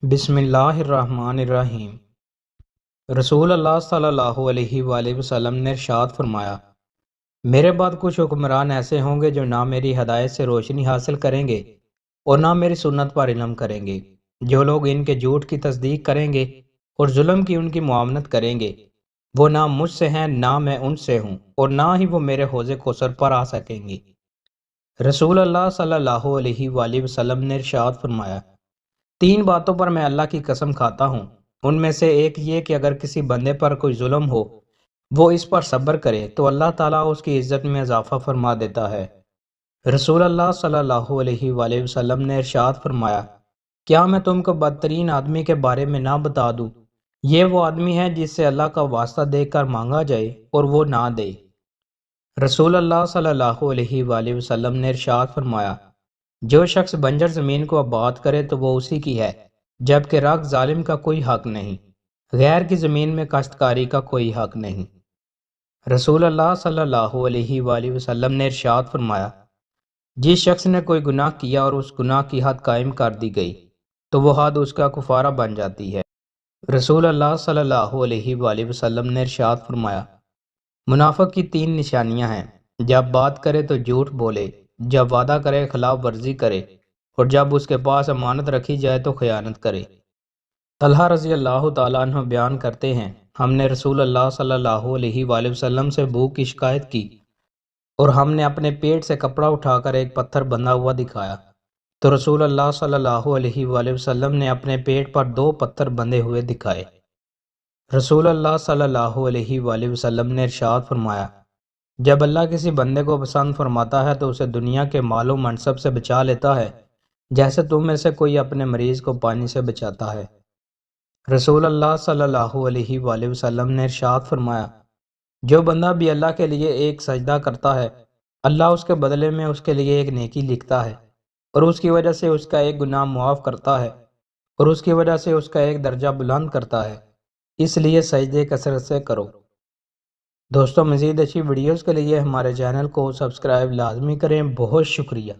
بسم اللہ الرحمن الرحیم۔ رسول اللہ صلی اللہ علیہ وآلہ وسلم نے ارشاد فرمایا، میرے بعد کچھ حکمران ایسے ہوں گے جو نہ میری ہدایت سے روشنی حاصل کریں گے اور نہ میری سنت پر علم کریں گے۔ جو لوگ ان کے جھوٹ کی تصدیق کریں گے اور ظلم کی ان کی معاونت کریں گے، وہ نہ مجھ سے ہیں نہ میں ان سے ہوں، اور نہ ہی وہ میرے حوض کوثر پر آ سکیں گے۔ رسول اللہ صلی اللہ علیہ وآلہ وسلم نے ارشاد فرمایا، تین باتوں پر میں اللہ کی قسم کھاتا ہوں، ان میں سے ایک یہ کہ اگر کسی بندے پر کوئی ظلم ہو وہ اس پر صبر کرے تو اللہ تعالیٰ اس کی عزت میں اضافہ فرما دیتا ہے۔ رسول اللہ صلی اللہ علیہ وآلہ وسلم نے ارشاد فرمایا، کیا میں تم کو بدترین آدمی کے بارے میں نہ بتا دوں؟ یہ وہ آدمی ہے جس سے اللہ کا واسطہ دے کر مانگا جائے اور وہ نہ دے۔ رسول اللہ صلی اللہ علیہ وآلہ وسلم نے ارشاد فرمایا، جو شخص بنجر زمین کو آباد کرے تو وہ اسی کی ہے، جبکہ رگ ظالم کا کوئی حق نہیں، غیر کی زمین میں کاشتکاری کا کوئی حق نہیں۔ رسول اللہ صلی اللہ علیہ وآلہ وسلم نے ارشاد فرمایا، جس شخص نے کوئی گناہ کیا اور اس گناہ کی حد قائم کر دی گئی تو وہ حد اس کا کفارہ بن جاتی ہے۔ رسول اللہ صلی اللہ علیہ وآلہ وسلم نے ارشاد فرمایا، منافق کی تین نشانیاں ہیں، جب بات کرے تو جھوٹ بولے، جب وعدہ کرے خلاف ورزی کرے، اور جب اس کے پاس امانت رکھی جائے تو خیانت کرے۔ طلحہ رضی اللہ تعالیٰ عنہ بیان کرتے ہیں، ہم نے رسول اللہ صلی اللہ علیہ وآلہ وسلم سے بھوک کی شکایت کی اور ہم نے اپنے پیٹ سے کپڑا اٹھا کر ایک پتھر بندھا ہوا دکھایا تو رسول اللہ صلی اللہ علیہ وآلہ وسلم نے اپنے پیٹ پر دو پتھر بندھے ہوئے دکھائے۔ رسول اللہ صلی اللہ علیہ وآلہ وسلم نے ارشاد فرمایا، جب اللہ کسی بندے کو پسند فرماتا ہے تو اسے دنیا کے مال و منصب سے بچا لیتا ہے، جیسے تم میں سے کوئی اپنے مریض کو پانی سے بچاتا ہے۔ رسول اللہ صلی اللہ علیہ وآلہ وسلم نے ارشاد فرمایا، جو بندہ بھی اللہ کے لیے ایک سجدہ کرتا ہے، اللہ اس کے بدلے میں اس کے لیے ایک نیکی لکھتا ہے، اور اس کی وجہ سے اس کا ایک گناہ معاف کرتا ہے، اور اس کی وجہ سے اس کا ایک درجہ بلند کرتا ہے، اس لیے سجدے کثرت سے کرو۔ دوستوں، مزید اچھی ویڈیوز کے لیے ہمارے چینل کو سبسکرائب لازمی کریں۔ بہت شکریہ۔